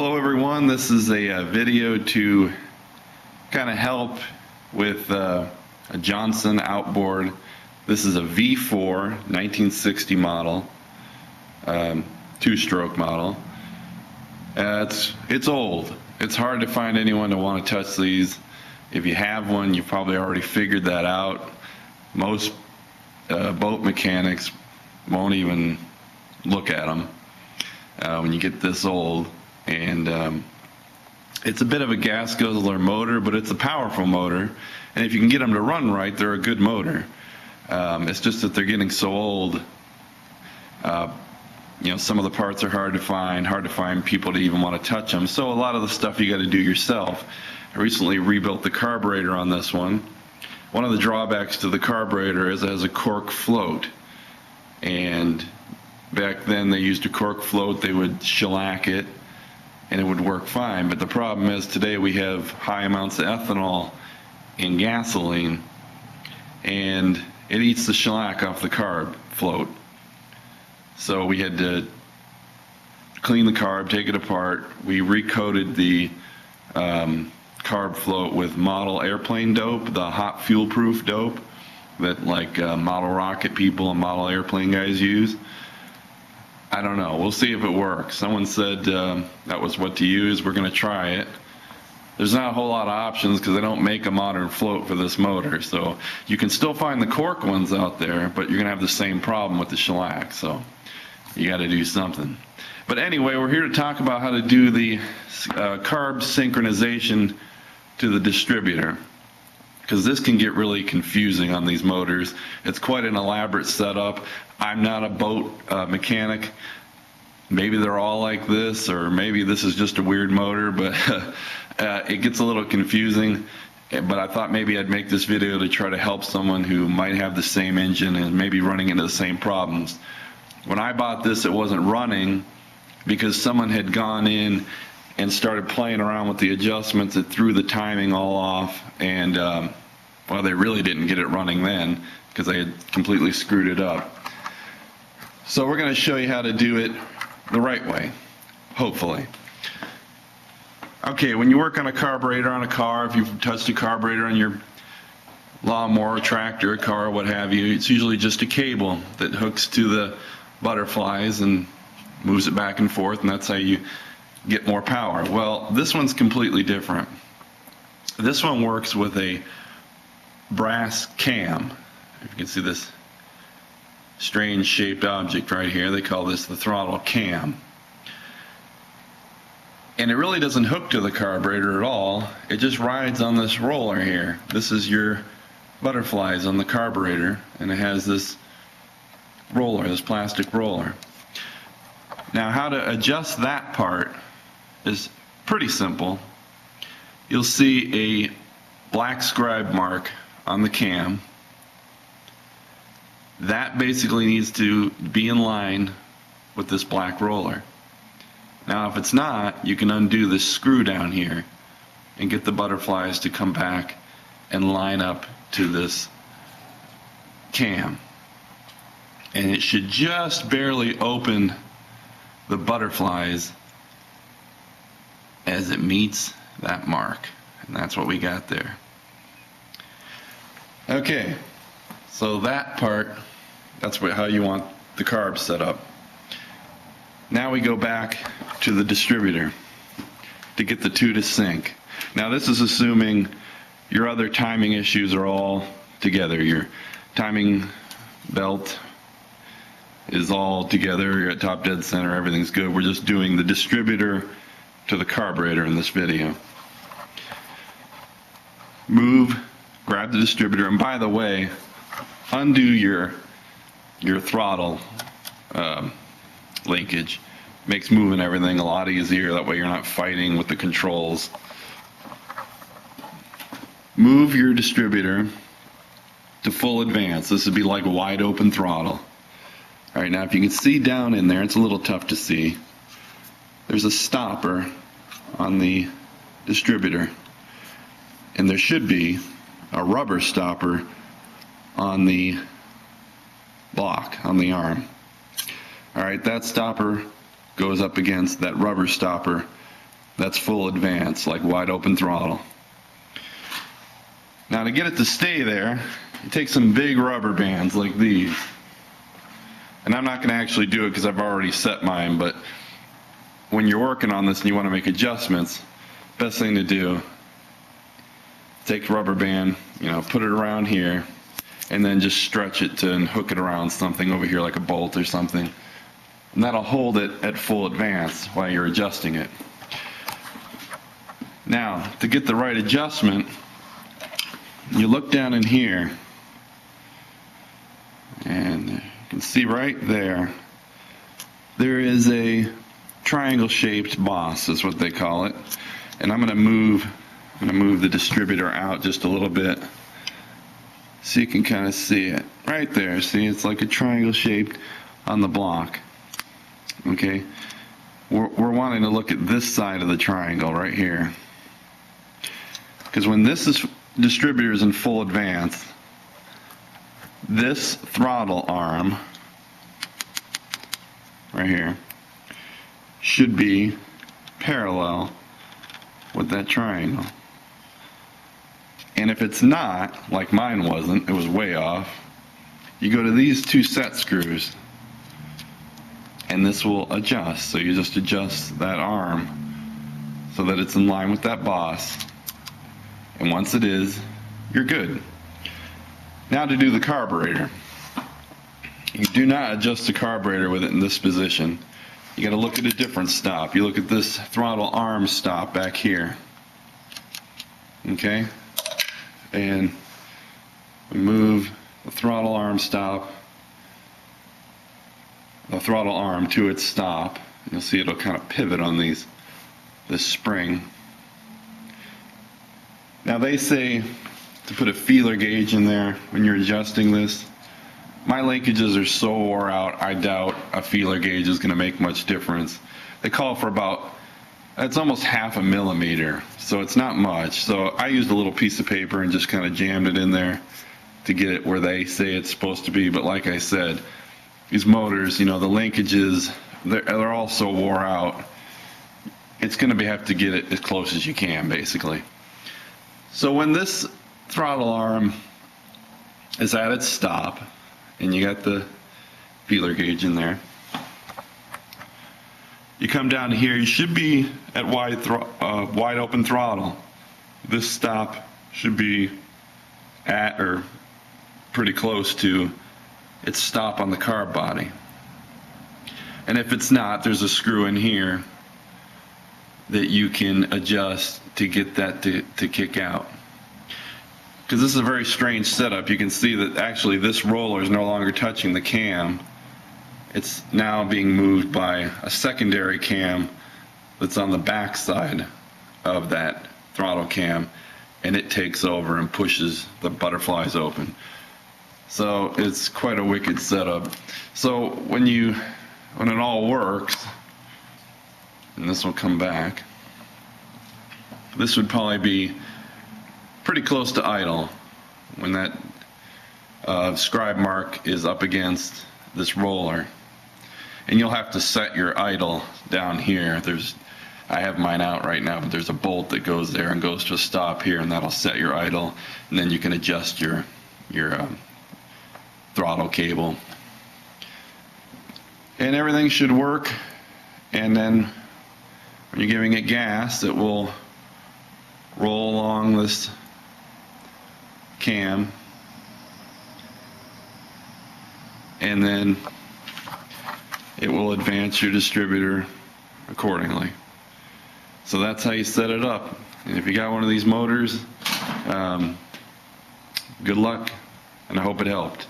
Hello everyone, this is a video to kind of help with a Johnson outboard. This is a V4 1960 model, two-stroke model. It's old. It's hard to find anyone to want to touch these. If you have one, you've probably already figured that out. Most boat mechanics won't even look at them when you get this old. And it's a bit of a gas guzzler motor, but it's a powerful motor. And if you can get them to run right, they're a good motor. It's just that they're getting so old. Some of the parts are hard to find people to even want to touch them. So a lot of the stuff you got to do yourself. I recently rebuilt the carburetor on this one. One of the drawbacks to the carburetor is it has a cork float. And back then they used a cork float, they would shellac it, and it would work fine. But the problem is today we have high amounts of ethanol in gasoline, and it eats the shellac off the carb float. So we had to clean the carb, take it apart. We recoated the carb float with model airplane dope, the hot fuel proof dope that model rocket people and model airplane guys use. I don't know. We'll see if it works. Someone said that was what to use. We're going to try it. There's not a whole lot of options because they don't make a modern float for this motor. So you can still find the cork ones out there, but you're going to have the same problem with the shellac. So you got to do something. But anyway, we're here to talk about how to do the carb synchronization to the distributor, because this can get really confusing on these motors. It's quite an elaborate setup. I'm not a boat mechanic. Maybe they're all like this, or maybe this is just a weird motor, but it gets a little confusing. But I thought maybe I'd make this video to try to help someone who might have the same engine and maybe running into the same problems. When I bought this, it wasn't running because someone had gone in and started playing around with the adjustments. It threw the timing all off, and well, they really didn't get it running then because they had completely screwed it up. So we're going to show you how to do it the right way, hopefully. Okay, when you work on a carburetor on a car, if you've touched a carburetor on your lawnmower, tractor, car, what have you, it's usually just a cable that hooks to the butterflies and moves it back and forth, and that's how you get more power. Well, this one's completely different. This one works with a brass cam. If you can see this strange shaped object right here, they call this the throttle cam. And it really doesn't hook to the carburetor at all. It just rides on this roller here. This is your butterflies on the carburetor, and it has this roller, this plastic roller. Now, how to adjust that part is pretty simple. You'll see a black scribe mark on the cam. That basically needs to be in line with this black roller. Now, if it's not, you can undo this screw down here and get the butterflies to come back and line up to this cam. And it should just barely open the butterflies as it meets that mark. And that's what we got there. Okay, so that part, that's how you want the carb set up. Now we go back to the distributor to get the two to sync. Now this is assuming your other timing issues are all together. Your timing belt is all together, you're at top dead center, everything's good. We're just doing the distributor to the carburetor in this video. Move, grab the distributor, and by the way, undo your throttle linkage. Makes moving everything a lot easier, that way you're not fighting with the controls. Move your distributor to full advance. This would be like wide open throttle. All right, now if you can see down in there, it's a little tough to see. There's a stopper on the distributor, and there should be a rubber stopper on the block, on the arm. All right, that stopper goes up against that rubber stopper That's full advance, like wide open throttle. Now to get it to stay there, you take some big rubber bands like these. And I'm not going to actually do it because I've already set mine, but when you're working on this and you want to make adjustments, best thing to do, take the rubber band, put it around here, and then just stretch it and hook it around something over here like a bolt or something. And that'll hold it at full advance while you're adjusting it. Now, to get the right adjustment, you look down in here, and you can see right there, there is a triangle-shaped boss, is what they call it. And I'm going to move the distributor out just a little bit so you can kind of see it. Right there, see, it's like a triangle shaped on the block. Okay, we're wanting to look at this side of the triangle right here, because when this distributor is in full advance, this throttle arm right here should be parallel with that triangle. And if it's not, like mine wasn't, it was way off, you go to these two set screws and this will adjust. So you just adjust that arm so that it's in line with that boss. And once it is, you're good. Now to do the carburetor. You do not adjust the carburetor with it in this position. You got to look at a different stop. You look at this throttle arm stop back here. Okay? And we move the throttle arm stop, the throttle arm to its stop. You'll see it'll kind of pivot on this spring. Now they say to put a feeler gauge in there when you're adjusting this. My linkages are so wore out, I doubt a feeler gauge is going to make much difference. They call for about, it's almost 0.5 millimeter, so it's not much. So I used a little piece of paper and just kind of jammed it in there to get it where they say it's supposed to be. But like I said, these motors, the linkages, they're all so wore out. It's going to have to get it as close as you can, basically. So when this throttle arm is at its stop, and you got the feeler gauge in there, you come down here, you should be at wide open throttle. This stop should be at or pretty close to its stop on the carb body. And if it's not, there's a screw in here that you can adjust to get that to kick out. Because this is a very strange setup. You can see that actually this roller is no longer touching the cam. It's now being moved by a secondary cam that's on the back side of that throttle cam, and it takes over and pushes the butterflies open. So it's quite a wicked setup. So when it all works, and this will come back, this would probably be pretty close to idle when that scribe mark is up against this roller. And you'll have to set your idle down here. I have mine out right now, but there's a bolt that goes there and goes to a stop here, and that'll set your idle, and then you can adjust your throttle cable. And everything should work, and then when you're giving it gas, it will roll along this cam, and then it will advance your distributor accordingly. So that's how you set it up. And if you got one of these motors, good luck, and I hope it helped.